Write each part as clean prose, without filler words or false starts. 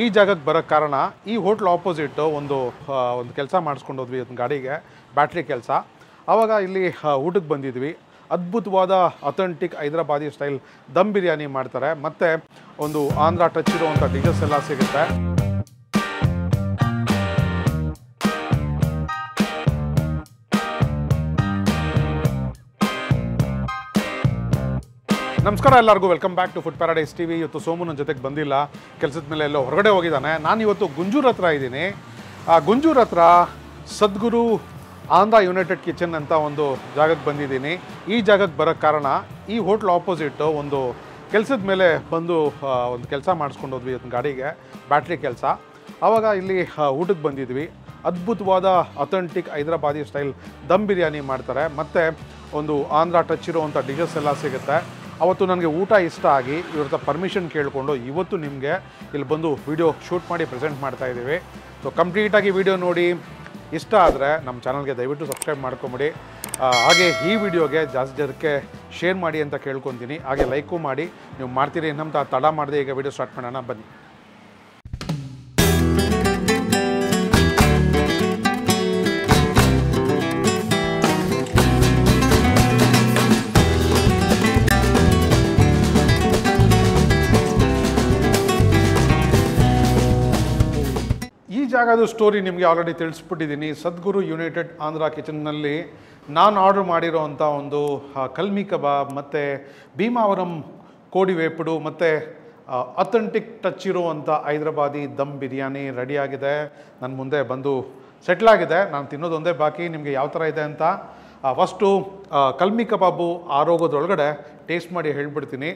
ಈ ಜಾಗಕ್ಕೆ ಬರೋಕ್ಕೆ ಕಾರಣ ಈ ಹೋಟ್ಲ್ ಆಪೋಸಿಟ್ ಒಂದು ಕೆಲಸ ಮಾಡಿಸ್ಕೊಂಡು ಹೋದ್ವಿ ಒಂದು ಗಾಡಿಗೆ ಬ್ಯಾಟ್ರಿ ಕೆಲಸ. ಆವಾಗ ಇಲ್ಲಿ ಊಟಕ್ಕೆ ಬಂದಿದ್ವಿ. ಅದ್ಭುತವಾದ ಅಥೆಂಟಿಕ್ ಹೈದರಾಬಾದಿ ಸ್ಟೈಲ್ ದಮ್ ಬಿರಿಯಾನಿ ಮಾಡ್ತಾರೆ, ಮತ್ತು ಒಂದು ಆಂಧ್ರ ಟಚ್ ಇರುವಂಥ ಡಿಶಸ್ ಎಲ್ಲ ಸಿಗುತ್ತೆ. ನಮಸ್ಕಾರ ಎಲ್ಲರಿಗೂ, welcome back to Food Paradise TV. ಇವತ್ತು ಸೋಮು ನನ್ನ ಜೊತೆಗೆ ಬಂದಿಲ್ಲ, ಕೆಲಸದ ಮೇಲೆ ಎಲ್ಲೋ ಹೊರಗಡೆ ಹೋಗಿದ್ದಾನೆ. ನಾನು ಇವತ್ತು ಗುಂಜೂರು ಹತ್ರ ಇದ್ದೀನಿ. ಗುಂಜೂರು ಹತ್ರ ಸದ್ಗುರು ಆಂಧ್ರ ಯುನೈಟೆಡ್ ಕಿಚನ್ ಅಂತ ಒಂದು ಜಾಗಕ್ಕೆ ಬಂದಿದ್ದೀನಿ. ಈ ಜಾಗಕ್ಕೆ ಬರೋಕ್ಕೆ ಕಾರಣ ಈ ಹೋಟ್ಲ್ ಆಪೋಸಿಟ್ ಒಂದು ಕೆಲಸದ ಮೇಲೆ ಬಂದು ಒಂದು ಕೆಲಸ ಮಾಡಿಸ್ಕೊಂಡು ಹೋದ್ವಿ ಒಂದು ಗಾಡಿಗೆ ಬ್ಯಾಟ್ರಿ ಕೆಲಸ. ಆವಾಗ ಇಲ್ಲಿ ಊಟಕ್ಕೆ ಬಂದಿದ್ವಿ. ಅದ್ಭುತವಾದ ಅಥೆಂಟಿಕ್ ಹೈದರಾಬಾದಿ ಸ್ಟೈಲ್ ದಮ್ ಬಿರಿಯಾನಿ ಮಾಡ್ತಾರೆ, ಮತ್ತು ಒಂದು ಆಂಧ್ರ ಟಚ್ ಇರುವಂಥ ಡಿಶಸ್ ಎಲ್ಲ ಸಿಗುತ್ತೆ. ಅವತ್ತು ನನಗೆ ಊಟ ಇಷ್ಟ ಆಗಿ ಇವ್ರ ಹತ್ರ ಪರ್ಮಿಷನ್ ಕೇಳಿಕೊಂಡು ಇವತ್ತು ನಿಮಗೆ ಇಲ್ಲಿ ಬಂದು ವಿಡಿಯೋ ಶೂಟ್ ಮಾಡಿ ಪ್ರೆಸೆಂಟ್ ಮಾಡ್ತಾಯಿದ್ದೀವಿ. ಸೊ ಕಂಪ್ಲೀಟಾಗಿ ವಿಡಿಯೋ ನೋಡಿ ಇಷ್ಟ ಆದರೆ ನಮ್ಮ ಚಾನಲ್ಗೆ ದಯವಿಟ್ಟು ಸಬ್ಸ್ಕ್ರೈಬ್ ಮಾಡ್ಕೊಂಬಿಡಿ. ಹಾಗೆ ಈ ವಿಡಿಯೋಗೆ ಜಾಸ್ತಿ ಜನಕ್ಕೆ ಶೇರ್ ಮಾಡಿ ಅಂತ ಕೇಳ್ಕೊತೀನಿ. ಹಾಗೆ ಲೈಕು ಮಾಡಿ. ನೀವು ಮಾಡ್ತೀರಿ ನಮ್ಮ ತಡ ಮಾಡದೆ ಈಗ ವಿಡಿಯೋ ಸ್ಟಾರ್ಟ್ ಮಾಡೋಣ, ಬನ್ನಿ. ಈ ಜಾಗದ ಸ್ಟೋರಿ ನಿಮಗೆ ಆಲ್ರೆಡಿ ತಿಳಿಸ್ಬಿಟ್ಟಿದ್ದೀನಿ. ಸದ್ಗುರು ಯುನೈಟೆಡ್ ಆಂಧ್ರ ಕಿಚನ್ನಲ್ಲಿ ನಾನು ಆರ್ಡ್ರ್ ಮಾಡಿರೋವಂಥ ಒಂದು ಕಲ್ಮಿ ಕಬಾಬ್ ಮತ್ತು ಭೀಮಾವರಂ ಕೋಡಿ ವೇಪುಡು ಮತ್ತು ಅಥೆಂಟಿಕ್ ಟಚ್ ಇರುವಂಥ ಹೈದರಾಬಾದಿ ದಮ್ ಬಿರಿಯಾನಿ ರೆಡಿಯಾಗಿದೆ. ನನ್ನ ಮುಂದೆ ಬಂದು ಸೆಟ್ಲಾಗಿದೆ. ನಾನು ತಿನ್ನೋದೊಂದೇ ಬಾಕಿ. ನಿಮಗೆ ಯಾವ ಥರ ಇದೆ ಅಂತ ಫಸ್ಟು ಕಲ್ಮಿ ಕಬಾಬು ಆರೋಗೋದ್ರೊಳಗಡೆ ಟೇಸ್ಟ್ ಮಾಡಿ ಹೇಳ್ಬಿಡ್ತೀನಿ.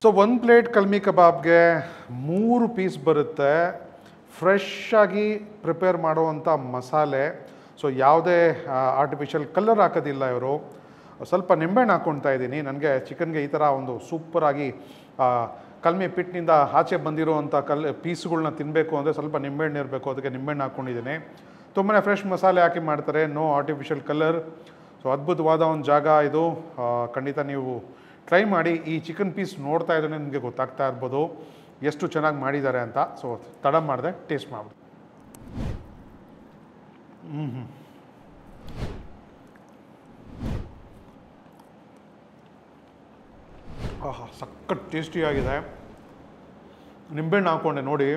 ಸೊ ಒಂದು ಪ್ಲೇಟ್ ಕಲ್ಮಿ ಕಬಾಬ್ಗೆ 3 ಪೀಸ್ ಬರುತ್ತೆ. ಫ್ರೆಶ್ ಆಗಿ ಪ್ರಿಪೇರ್ ಮಾಡುವಂಥ ಮಸಾಲೆ. ಸೊ ಯಾವುದೇ ಆರ್ಟಿಫಿಷಿಯಲ್ ಕಲರ್ ಹಾಕೋದಿಲ್ಲ ಇವರು. ಸ್ವಲ್ಪ ನಿಂಬೆಹಣ್ಣು ಹಾಕ್ಕೊಳ್ತಾ ಇದ್ದೀನಿ. ನನಗೆ ಚಿಕನ್ಗೆ ಈ ಥರ ಒಂದು ಸೂಪರಾಗಿ ಕಲ್ಮಿ ಪಿಟ್ನಿಂದ ಆಚೆ ಬಂದಿರುವಂಥ ಪೀಸ್ಗಳನ್ನ ತಿನ್ನಬೇಕು ಅಂದರೆ ಸ್ವಲ್ಪ ನಿಂಬೆಹಣ್ಣು ಇರಬೇಕು. ಅದಕ್ಕೆ ನಿಂಬೆಹಣ್ಣು ಹಾಕ್ಕೊಂಡಿದ್ದೀನಿ. ತುಂಬಾ ಫ್ರೆಶ್ ಮಸಾಲೆ ಹಾಕಿ ಮಾಡ್ತಾರೆ, ನೋ ಆರ್ಟಿಫಿಷಿಯಲ್ ಕಲರ್. ಸೊ ಅದ್ಭುತವಾದ ಒಂದು ಜಾಗ ಇದು. ಖಂಡಿತ ನೀವು ಟ್ರೈ ಮಾಡಿ. ಈ ಚಿಕನ್ ಪೀಸ್ ನೋಡ್ತಾ ಇದ್ರೆ ನಿಮಗೆ ಗೊತ್ತಾಗ್ತಾ ಇರ್ಬೋದು ಎಷ್ಟು ಚೆನ್ನಾಗಿ ಮಾಡಿದ್ದಾರೆ ಅಂತ. ಸೊ ತಡ ಮಾಡಿದೆ, ಟೇಸ್ಟ್ ಮಾಡಿಬಿಡಿ. ಆಹಾ, ಸಖತ್ ಟೇಸ್ಟಿಯಾಗಿದೆ. ನಿಂಬೆಹಣ್ಣು ಹಾಕ್ಕೊಂಡೆ ನೋಡಿ,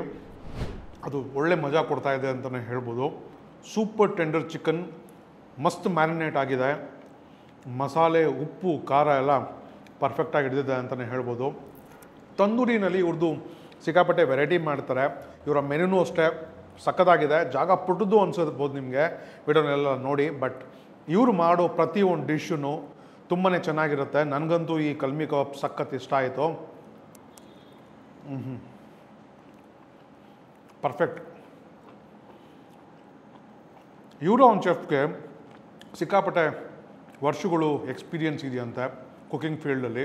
ಅದು ಒಳ್ಳೆ ಮಜಾ ಕೊಡ್ತಾ ಇದೆ ಅಂತಲೇ ಹೇಳ್ಬೋದು. ಸೂಪರ್ ಟೆಂಡರ್ ಚಿಕನ್, ಮಸ್ತ್ ಮ್ಯಾರಿನೇಟ್ ಆಗಿದೆ. ಮಸಾಲೆ, ಉಪ್ಪು, ಖಾರ ಎಲ್ಲ ಪರ್ಫೆಕ್ಟಾಗಿ ಹಿಡಿದಿದೆ ಅಂತಲೇ ಹೇಳ್ಬೋದು. ತಂದೂರಿನಲ್ಲಿ ಇವ್ರದ್ದು ಸಿಕ್ಕಾಪಟ್ಟೆ ವೆರೈಟಿ ಮಾಡ್ತಾರೆ. ಇವರ ಮೆನುನೂ ಅಷ್ಟೇ ಸಖತ್ತಾಗಿದೆ. ಜಾಗ ಪುಟ್ಟದ್ದು ಅನ್ಸೋದ್ಬೋದು ನಿಮಗೆ ವಿಡಿಯೋನೆಲ್ಲ ನೋಡಿ. ಬಟ್ ಇವರು ಮಾಡೋ ಪ್ರತಿಯೊಂದು ಡಿಶ್ಶೂ ತುಂಬಾ ಚೆನ್ನಾಗಿರುತ್ತೆ. ನನಗಂತೂ ಈ ಕಲ್ಮಿ ಕಬಾಬ್ ಸಖತ್ ಇಷ್ಟ ಆಯಿತು. ಪರ್ಫೆಕ್ಟ್. ಇವರ ಒಂದು ಚೆಫ್ಗೆ ಸಿಕ್ಕಾಪಟ್ಟೆ ವರ್ಷಗಳು ಎಕ್ಸ್ಪೀರಿಯನ್ಸ್ ಇದೆಯಂತೆ ಕುಕಿಂಗ್ ಫೀಲ್ಡಲ್ಲಿ.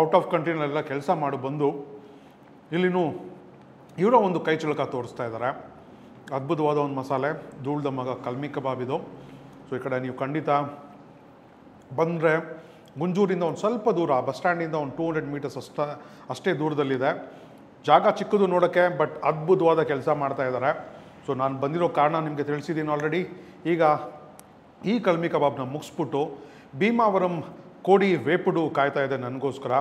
ಔಟ್ ಆಫ್ ಕಂಟ್ರಿನೆಲ್ಲ ಕೆಲಸ ಮಾಡಿ ಬಂದು ಇಲ್ಲಿನೂ ಇವರ ಒಂದು ಕೈ ಚಳಕ ತೋರಿಸ್ತಾ ಇದ್ದಾರೆ. ಅದ್ಭುತವಾದ ಒಂದು ಮಸಾಲೆ, ಧೂಳ್ದ ಮಗ ಕಲ್ಮಿ ಕಬಾಬ್ ಇದು. ಸೊ ಈ ಕಡೆ ನೀವು ಖಂಡಿತ ಬಂದರೆ ಗುಂಜೂರಿಂದ ಒಂದು ಸ್ವಲ್ಪ ದೂರ, ಬಸ್ ಸ್ಟ್ಯಾಂಡಿಂದ ಒಂದು 200 ಮೀಟರ್ಸ್ ಅಷ್ಟೇ ದೂರದಲ್ಲಿದೆ. ಜಾಗ ಚಿಕ್ಕದು ನೋಡೋಕ್ಕೆ, ಬಟ್ ಅದ್ಭುತವಾದ ಕೆಲಸ ಮಾಡ್ತಾ ಇದ್ದಾರೆ. ಸೊ ನಾನು ಬಂದಿರೋ ಕಾರಣ ನಿಮಗೆ ತಿಳಿಸಿದ್ದೀನಿ ಆಲ್ರೆಡಿ. ಈಗ ಈ ಕಲ್ಮಿ ಕಬಾಬ್ನ ಮುಗಿಸ್ಬಿಟ್ಟು ಭೀಮಾವರಂ ಕೋಡಿ ವೇಪುಡು ಕಾಯ್ತಾ ಇದೆ ನನಗೋಸ್ಕರ.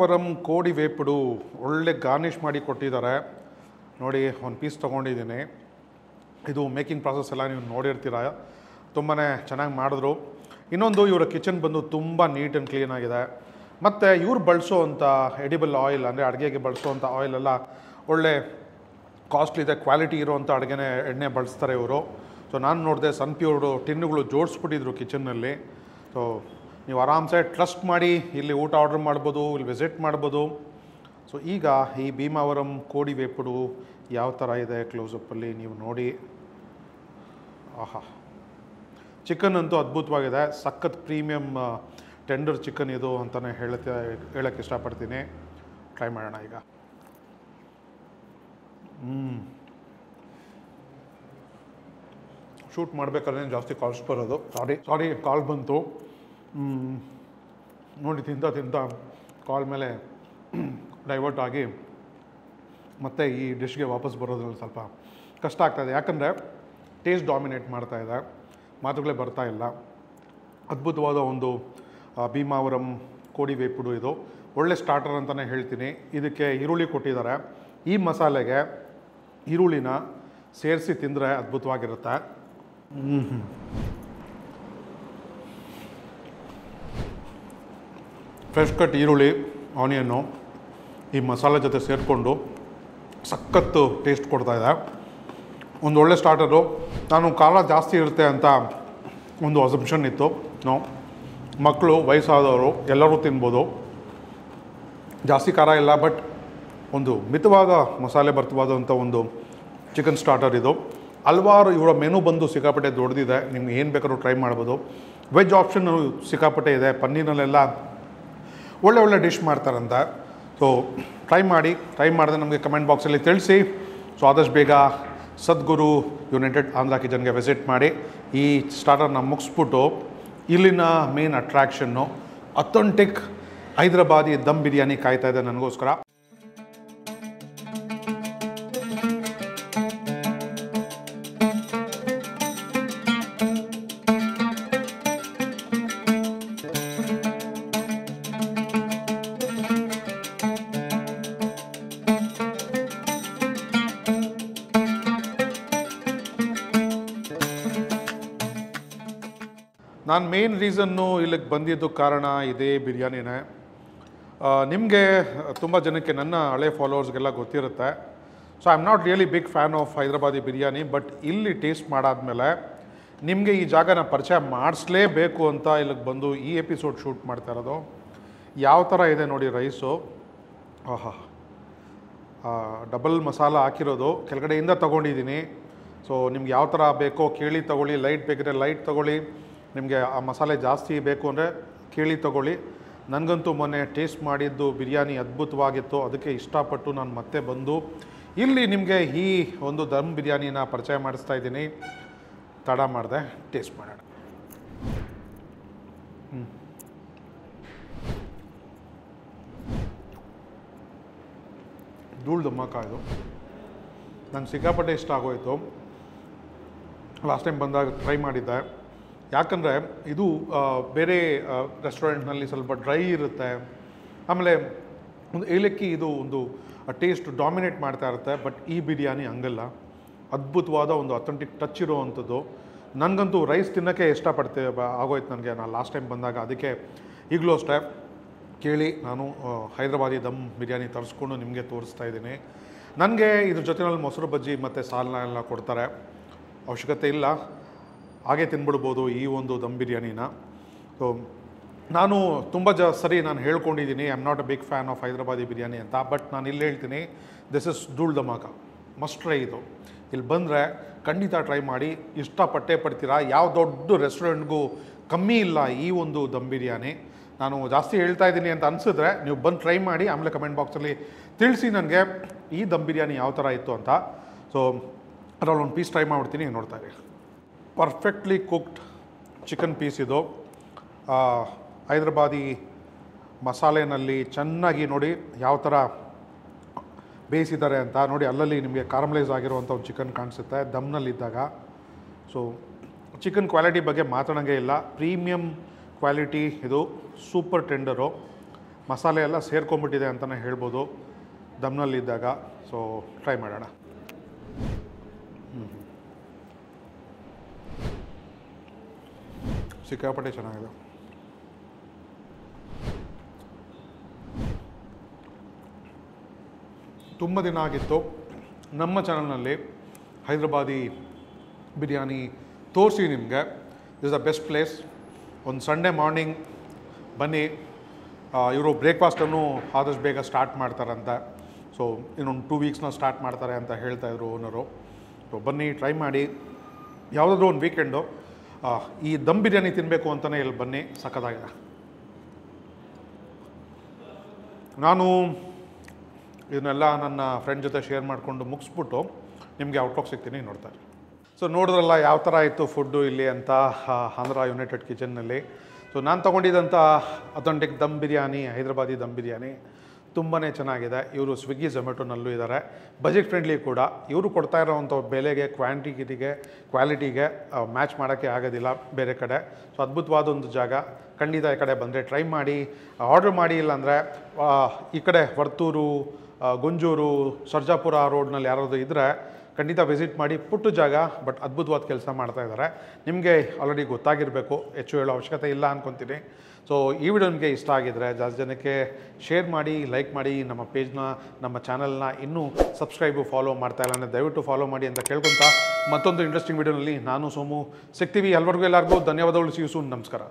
ಭೀಮಾವರಂ ಕೋಡಿ ವೇಪುಡು ಒಳ್ಳೆ ಗಾರ್ನಿಷ್ ಮಾಡಿ ಕೊಟ್ಟಿದ್ದಾರೆ ನೋಡಿ. ಒಂದು ಪೀಸ್ ತೊಗೊಂಡಿದ್ದೀನಿ. ಇದು ಮೇಕಿಂಗ್ ಪ್ರಾಸೆಸ್ ಎಲ್ಲ ನೀವು ನೋಡಿರ್ತೀರ, ತುಂಬಾ ಚೆನ್ನಾಗಿ ಮಾಡಿದ್ರು. ಇನ್ನೊಂದು ಇವರ ಕಿಚನ್ ಬಂದು ತುಂಬ ನೀಟ್ ಆ್ಯಂಡ್ ಕ್ಲೀನ್ ಆಗಿದೆ. ಮತ್ತು ಇವ್ರು ಬಳಸೋವಂಥ ಎಡಿಬಲ್ ಆಯಿಲ್ ಅಂದರೆ ಅಡುಗೆಗೆ ಬಳಸೋವಂಥ ಆಯಿಲೆಲ್ಲ ಒಳ್ಳೆ ಕಾಸ್ಟ್ಲಿ ಇದೆ, ಕ್ವಾಲಿಟಿ ಇರೋವಂಥ ಅಡುಗೆನೇ ಎಣ್ಣೆ ಬಳಸ್ತಾರೆ ಇವರು. ಸೊ ನಾನು ನೋಡಿದೆ ಸನ್ಪ್ಯೂರ್ಡು ಟಿನ್ನುಗಳು ಜೋಡಿಸ್ಬಿಟ್ಟಿದ್ರು ಕಿಚನ್ನಲ್ಲಿ. ಸೊ ನೀವು ಆರಾಮ್ಸೆ ಟ್ರಸ್ಟ್ ಮಾಡಿ ಇಲ್ಲಿ ಊಟ ಆರ್ಡ್ರ್ ಮಾಡ್ಬೋದು, ಇಲ್ಲಿ ವಿಸಿಟ್ ಮಾಡ್ಬೋದು. ಸೊ ಈಗ ಈ ಭೀಮಾವರಂ ಕೋಡಿ ವೇಪುಡು ಯಾವ ಥರ ಇದೆ ಕ್ಲೋಸಪ್ಪಲ್ಲಿ ನೀವು ನೋಡಿ. ಆಹಾ, ಚಿಕನ್ ಅಂತೂ ಅದ್ಭುತವಾಗಿದೆ. ಸಖತ್ ಪ್ರೀಮಿಯಮ್ ಟೆಂಡರ್ ಚಿಕನ್ ಇದು ಅಂತಲೇ ಹೇಳೋಕ್ಕೆ ಇಷ್ಟಪಡ್ತೀನಿ. ಟ್ರೈ ಮಾಡೋಣ ಈಗ. ಶೂಟ್ ಮಾಡಬೇಕಾದ್ರೆ ಜಾಸ್ತಿ ಕಾಲ್ಸ್ ಬರೋದು, ಸಾರಿ ಕಾಲ್ ಬಂತು. ನೋಡಿ ತಿಂತ ಕಾಲ್ ಮೇಲೆ ಡೈವರ್ಟ್ ಆಗಿ ಮತ್ತೆ ಈ ಡಿಶ್ಗೆ ವಾಪಸ್ ಬರೋದ್ರಲ್ಲಿ ಸ್ವಲ್ಪ ಕಷ್ಟ ಆಗ್ತಾಯಿದೆ. ಯಾಕಂದರೆ ಟೇಸ್ಟ್ ಡಾಮಿನೇಟ್ ಮಾಡ್ತಾಯಿದೆ, ಮಾತುಗಳೇ ಬರ್ತಾ ಇಲ್ಲ. ಅದ್ಭುತವಾದ ಒಂದು ಭೀಮಾವರಂ ಕೋಡಿ ವೇಪುಡು ಇದು ಒಳ್ಳೆ ಸ್ಟಾರ್ಟರ್ ಅಂತಲೇ ಹೇಳ್ತೀನಿ. ಇದಕ್ಕೆ ಈರುಳ್ಳಿ ಕೊಟ್ಟಿದ್ದಾರೆ. ಈ ಮಸಾಲೆಗೆ ಈರುಳ್ಳಿನ ಸೇರಿಸಿ ತಿಂದರೆ ಅದ್ಭುತವಾಗಿರುತ್ತೆ. ಫ್ರೆಶ್ ಕಟ್ ಈರುಳ್ಳಿ, ಆನಿಯನ್ನು ಈ ಮಸಾಲೆ ಜೊತೆ ಸೇರಿಕೊಂಡು ಸಖತ್ತು ಟೇಸ್ಟ್ ಕೊಡ್ತಾಯಿದೆ. ಒಂದು ಒಳ್ಳೆ ಸ್ಟಾರ್ಟರು. ನಾನು ಖಾರ ಜಾಸ್ತಿ ಇರುತ್ತೆ ಅಂತ ಒಂದು ಅಸಂಪ್ಷನ್ ಇತ್ತು. ಮಕ್ಕಳು, ವಯಸ್ಸಾದವರು ಎಲ್ಲರೂ ತಿನ್ಬೋದು. ಜಾಸ್ತಿ ಖಾರ ಇಲ್ಲ, ಬಟ್ ಒಂದು ಮಿತವಾದ ಮಸಾಲೆ ಭರಿತವಾದಂಥ ಒಂದು ಚಿಕನ್ ಸ್ಟಾರ್ಟರ್ ಇದು. ಹಲವಾರು ಇವರ ಮೆನು ಬಂದು ಸಿಕ್ಕಾಪಟ್ಟೆ ದೊಡ್ಡದಿದೆ, ನಿಮ್ಗೆ ಏನು ಬೇಕಾದ್ರೂ ಟ್ರೈ ಮಾಡ್ಬೋದು. ವೆಜ್ ಆಪ್ಷನ್ ಸಿಕ್ಕಾಪಟ್ಟೆ ಇದೆ, ಪನ್ನೀರ್ನಲ್ಲೆಲ್ಲ ಒಳ್ಳೆ ಡಿಶ್ ಮಾಡ್ತಾರಂತ. ಸೊ ಟ್ರೈ ಮಾಡಿದ್ರೆ ನಮಗೆ ಕಮೆಂಟ್ ಬಾಕ್ಸಲ್ಲಿ ತಿಳಿಸಿ. ಸೊ ಆದಷ್ಟು ಬೇಗ ಸದ್ಗುರು ಯುನೈಟೆಡ್ ಆಂಧ್ರ ಕಿಚನ್ಗೆ ವಿಸಿಟ್ ಮಾಡಿ ಈ ಸ್ಟಾರ್ಟರ್ನ ಮುಗಿಸ್ಬಿಟ್ಟು ಇಲ್ಲಿನ ಮೇನ್ ಅಟ್ರಾಕ್ಷನ್ನು ಅಥೆಂಟಿಕ್ ಹೈದರಾಬಾದಿ ದಮ್ ಬಿರಿಯಾನಿ ಕಾಯ್ತಾ ಇದೆ ನನಗೋಸ್ಕರ. ನಾನು ಮೇನ್ ರೀಸನ್ನು ಇಲ್ಲಿಗೆ ಬಂದಿದ್ದು ಕಾರಣ ಇದೇ ಬಿರಿಯಾನಿನೇ. ನಿಮಗೆ ತುಂಬ ಜನಕ್ಕೆ, ನನ್ನ ಹಳೆ ಫಾಲೋವರ್ಸ್ಗೆಲ್ಲ ಗೊತ್ತಿರುತ್ತೆ. So I am not really big fan of Hyderabadi biryani. But ಇಲ್ಲಿ ಟೇಸ್ಟ್ ಮಾಡಾದ್ಮೇಲೆ ನಿಮಗೆ ಈ ಜಾಗನ ಪರಿಚಯ ಮಾಡಿಸ್ಲೇಬೇಕು ಅಂತ ಇಲ್ಲಿಗೆ ಬಂದು ಈ ಎಪಿಸೋಡ್ ಶೂಟ್ ಮಾಡ್ತಾ ಇರೋದು. ಯಾವ ಥರ ಇದೆ ನೋಡಿ ರೈಸು. ಆಹಾ, ಡಬಲ್ ಮಸಾಲ ಹಾಕಿರೋದು ಕೆಳಗಡೆಯಿಂದ ತೊಗೊಂಡಿದ್ದೀನಿ. ಸೊ ನಿಮ್ಗೆ ಯಾವ ಥರ ಬೇಕೋ ಕೇಳಿ ತೊಗೊಳ್ಳಿ, ಲೈಟ್ ಬೇಕಿದ್ರೆ ಲೈಟ್ ತೊಗೊಳ್ಳಿ, ನಿಮಗೆ ಆ ಮಸಾಲೆ ಜಾಸ್ತಿ ಬೇಕು ಅಂದರೆ ಕೇಳಿ ತೊಗೊಳ್ಳಿ. ನನಗಂತೂ ಮೊನ್ನೆ ಟೇಸ್ಟ್ ಮಾಡಿದ್ದು ಬಿರಿಯಾನಿ ಅದ್ಭುತವಾಗಿತ್ತು. ಅದಕ್ಕೆ ಇಷ್ಟಪಟ್ಟು ನಾನು ಮತ್ತೆ ಬಂದು ಇಲ್ಲಿ ನಿಮಗೆ ಈ ಒಂದು ದಮ್ ಬಿರಿಯಾನಿನ ಪರಿಚಯ ಮಾಡಿಸ್ತಾ ಇದ್ದೀನಿ. ತಡ ಮಾಡಿದೆ, ಟೇಸ್ಟ್ ಮಾಡೋಣ. ಧೂಳು ದಮ್ಮಕ್ಕ ಇದು ನಂಗೆ ಸಿಕ್ಕಾಪಟ್ಟೆ ಇಷ್ಟ ಆಗೋಯಿತು. ಲಾಸ್ಟ್ ಟೈಮ್ ಬಂದಾಗ ಟ್ರೈ ಮಾಡಿದ್ದೆ. ಯಾಕಂದರೆ ಇದು ಬೇರೆ ರೆಸ್ಟೋರೆಂಟ್ನಲ್ಲಿ ಸ್ವಲ್ಪ ಡ್ರೈ ಇರುತ್ತೆ, ಆಮೇಲೆ ಒಂದು ಏಲಕ್ಕಿ ಇದು ಒಂದು ಟೇಸ್ಟ್ ಡಾಮಿನೇಟ್ ಮಾಡ್ತಾ ಇರುತ್ತೆ. ಬಟ್ ಈ ಬಿರಿಯಾನಿ ಹಂಗಲ್ಲ, ಅದ್ಭುತವಾದ ಒಂದು ಅಥೆಂಟಿಕ್ ಟಚ್ ಇರೋವಂಥದ್ದು. ನನಗಂತೂ ರೈಸ್ ತಿನ್ನೋಕ್ಕೆ ಇಷ್ಟಪಡ್ತೇವೆ ಆಗೋಯ್ತು ನನಗೆ ನಾನು ಲಾಸ್ಟ್ ಟೈಮ್ ಬಂದಾಗ. ಅದಕ್ಕೆ ಈಗಲೂ ಅಷ್ಟೇ ಕೇಳಿ ನಾನು ಹೈದರಾಬಾದಿ ದಮ್ ಬಿರಿಯಾನಿ ತರಿಸ್ಕೊಂಡು ನಿಮಗೆ ತೋರಿಸ್ತಾ ಇದ್ದೀನಿ. ನನಗೆ ಇದ್ರ ಜೊತೆನಲ್ಲಿ ಮೊಸರು ಬಜ್ಜಿ ಮತ್ತು ಸಾಲನ್ನ ಎಲ್ಲ ಕೊಡ್ತಾರೆ, ಅವಶ್ಯಕತೆ ಇಲ್ಲ, ಹಾಗೆ ತಿನ್ಬಿಡ್ಬೋದು ಈ ಒಂದು ದಮ್ ಬಿರಿಯಾನಿನ. ಸೊ ನಾನು ತುಂಬ ಸರಿ ನಾನು ಹೇಳ್ಕೊಂಡಿದ್ದೀನಿ I am not a big fan of Hyderabadi biryani ಅಂತ. ಬಟ್ ನಾನು ಇಲ್ಲಿ ಹೇಳ್ತೀನಿ, this is Dhool Dhamaka, must try ಇದು. ಇಲ್ಲಿ ಬಂದರೆ ಖಂಡಿತ ಟ್ರೈ ಮಾಡಿ, ಇಷ್ಟಪಟ್ಟೇ ಪಡ್ತೀರಾ. ಯಾವ ದೊಡ್ಡ ರೆಸ್ಟೋರೆಂಟ್ಗೂ ಕಮ್ಮಿ ಇಲ್ಲ ಈ ಒಂದು ದಮ್ ಬಿರಿಯಾನಿ. ನಾನು ಜಾಸ್ತಿ ಹೇಳ್ತಾ ಇದ್ದೀನಿ ಅಂತ ಅನಿಸಿದ್ರೆ ನೀವು ಬಂದು ಟ್ರೈ ಮಾಡಿ, ಆಮೇಲೆ ಕಮೆಂಟ್ ಬಾಕ್ಸಲ್ಲಿ ತಿಳಿಸಿ ನನಗೆ ಈ ದಮ್ ಬಿರಿಯಾನಿ ಯಾವ ಥರ ಇತ್ತು ಅಂತ. ಸೊ ಅದರಲ್ಲಿ ಒಂದು ಪೀಸ್ ಟ್ರೈ ಮಾಡ್ಬಿಡ್ತೀನಿ, ನೋಡ್ತಾ ಇರಿ. ಪರ್ಫೆಕ್ಟ್ಲಿ ಕುಕ್ಡ್ ಚಿಕನ್ ಪೀಸ್ ಇದು. ಹೈದರಾಬಾದಿ ಮಸಾಲೆನಲ್ಲಿ ಚೆನ್ನಾಗಿ ನೋಡಿ ಯಾವ ಥರ ಬೇಯಿಸಿದ್ದಾರೆ ಅಂತ ನೋಡಿ. ಅಲ್ಲಲ್ಲಿ ನಿಮಗೆ ಕಾರಮಲೈಸ್ ಆಗಿರುವಂಥ ಒಂದು ಚಿಕನ್ ಕಾಣಿಸುತ್ತೆ ದಮ್ನಲ್ಲಿದ್ದಾಗ. ಸೊ ಚಿಕನ್ ಕ್ವಾಲಿಟಿ ಬಗ್ಗೆ ಮಾತಾಡೋಂಗೆ ಇಲ್ಲ, ಪ್ರೀಮಿಯಮ್ ಕ್ವಾಲಿಟಿ ಇದು, ಸೂಪರ್ ಟೆಂಡರು. ಮಸಾಲೆ ಎಲ್ಲ ಸೇರ್ಕೊಂಡ್ಬಿಟ್ಟಿದೆ ಅಂತಲೇ ಹೇಳ್ಬೋದು ದಮ್ನಲ್ಲಿದ್ದಾಗ. ಸೊ ಟ್ರೈ ಮಾಡೋಣ. ಸಿಕ್ಕಾಪಟ್ಟೆ ಚೆನ್ನಾಗಿದೆ. ತುಂಬ ದಿನ ಆಗಿತ್ತು ನಮ್ಮ ಚಾನಲ್ನಲ್ಲಿ ಹೈದ್ರಾಬಾದಿ ಬಿರಿಯಾನಿ ತೋರಿಸಿ ನಿಮಗೆ. Is the best place. ಒಂದು ಸಂಡೇ ಮಾರ್ನಿಂಗ್ ಬನ್ನಿ. ಇವರು ಬ್ರೇಕ್ಫಾಸ್ಟನ್ನು ಆದಷ್ಟು ಬೇಗ ಸ್ಟಾರ್ಟ್ ಮಾಡ್ತಾರಂತೆ. ಸೊ ಇನ್ನೊಂದು 2 ವೀಕ್ಸ್ನ ಸ್ಟಾರ್ಟ್ ಮಾಡ್ತಾರೆ ಅಂತ ಹೇಳ್ತಾಯಿದ್ರು ಓನರು. ಸೊ ಬನ್ನಿ, ಟ್ರೈ ಮಾಡಿ. ಯಾವುದಾದ್ರೂ ಒಂದು ವೀಕೆಂಡು ಈ ದಮ್ ಬಿರಿಯಾನಿ ತಿನ್ನಬೇಕು ಅಂತಲೇ ಇಲ್ಲಿ ಬನ್ನಿ, ಸಖತ್ತಾಗಿದೆ. ನಾನು ಇದನ್ನೆಲ್ಲ ನನ್ನ ಫ್ರೆಂಡ್ ಜೊತೆ ಶೇರ್ ಮಾಡಿಕೊಂಡು ಮುಗಿಸ್ಬಿಟ್ಟು ನಿಮಗೆ ಔಟ್ಲುಕ್ ಸಿಗ್ತೀನಿ, ನೋಡ್ತಾರೆ. ಸೊ ನೋಡಿದ್ರಲ್ಲ ಯಾವ ಥರ ಇತ್ತು ಫುಡ್ಡು ಇಲ್ಲಿ ಅಂತ ಆಂಧ್ರ ಯುನೈಟೆಡ್ ಕಿಚನ್ನಲ್ಲಿ. ಸೊ ನಾನು ತೊಗೊಂಡಿದ್ದಂಥ ಅಥೆಂಟಿಕ್ ದಮ್ ಬಿರಿಯಾನಿ, ಹೈದ್ರಾಬಾದಿ ದಮ್ ಬಿರಿಯಾನಿ ತುಂಬಾ ಚೆನ್ನಾಗಿದೆ. ಇವರು ಸ್ವಿಗ್ಗಿ ಝೊಮ್ಯಾಟೊನಲ್ಲೂ ಇದ್ದಾರೆ. ಬಜೆಟ್ ಫ್ರೆಂಡ್ಲಿ ಕೂಡ. ಇವರು ಕೊಡ್ತಾ ಇರೋವಂಥ ಬೆಲೆಗೆ ಕ್ವಾಲಿಟಿಗೆ ಮ್ಯಾಚ್ ಮಾಡೋಕ್ಕೆ ಆಗೋದಿಲ್ಲ ಬೇರೆ ಕಡೆ. ಸೊ ಅದ್ಭುತವಾದ ಒಂದು ಜಾಗ. ಖಂಡಿತ ಈ ಕಡೆ ಬಂದರೆ ಟ್ರೈ ಮಾಡಿ, ಆರ್ಡ್ರ್ ಮಾಡಿ. ಇಲ್ಲಾಂದರೆ ಈ ಕಡೆ ವರ್ತೂರು, ಗುಂಜೂರು, ಸರ್ಜಾಪುರ ರೋಡ್ನಲ್ಲಿ ಯಾರಾದರೂ ಇದ್ದರೆ ಖಂಡಿತ ವಿಸಿಟ್ ಮಾಡಿ. ಪುಟ್ಟು ಜಾಗ, ಬಟ್ ಅದ್ಭುತವಾದ ಕೆಲಸ ಮಾಡ್ತಾ ಇದ್ದಾರೆ. ನಿಮಗೆ ಆಲ್ರೆಡಿ ಗೊತ್ತಾಗಿರಬೇಕು, ಹೆಚ್ಚು ಹೇಳೋ ಅವಶ್ಯಕತೆ ಇಲ್ಲ ಅಂದ್ಕೊತೀನಿ. ಸೊ ಈ ವಿಡಿಯೋ ನಿಮಗೆ ಇಷ್ಟ ಆಗಿದ್ದರೆ ಜಾಸ್ತಿ ಜನಕ್ಕೆ ಶೇರ್ ಮಾಡಿ, ಲೈಕ್ ಮಾಡಿ. ನಮ್ಮ ಪೇಜ್ನ, ನಮ್ಮ ಚಾನಲ್ನ ಇನ್ನೂ ಸಬ್ಸ್ಕ್ರೈಬು, ಫಾಲೋ ಮಾಡ್ತಾ ಇಲ್ಲ ಅಂದರೆ ದಯವಿಟ್ಟು ಫಾಲೋ ಮಾಡಿ ಅಂತ ಕೇಳ್ಕೊತಾ ಮತ್ತೊಂದು ಇಂಟ್ರೆಸ್ಟಿಂಗ್ ವಿಡಿಯೋನಲ್ಲಿ ನಾನು ಸೋಮು ಸಿಗ್ತೀವಿ. ಎಲ್ಲರಿಗೂ ಧನ್ಯವಾದಗಳು. See you soon. ನಮಸ್ಕಾರ.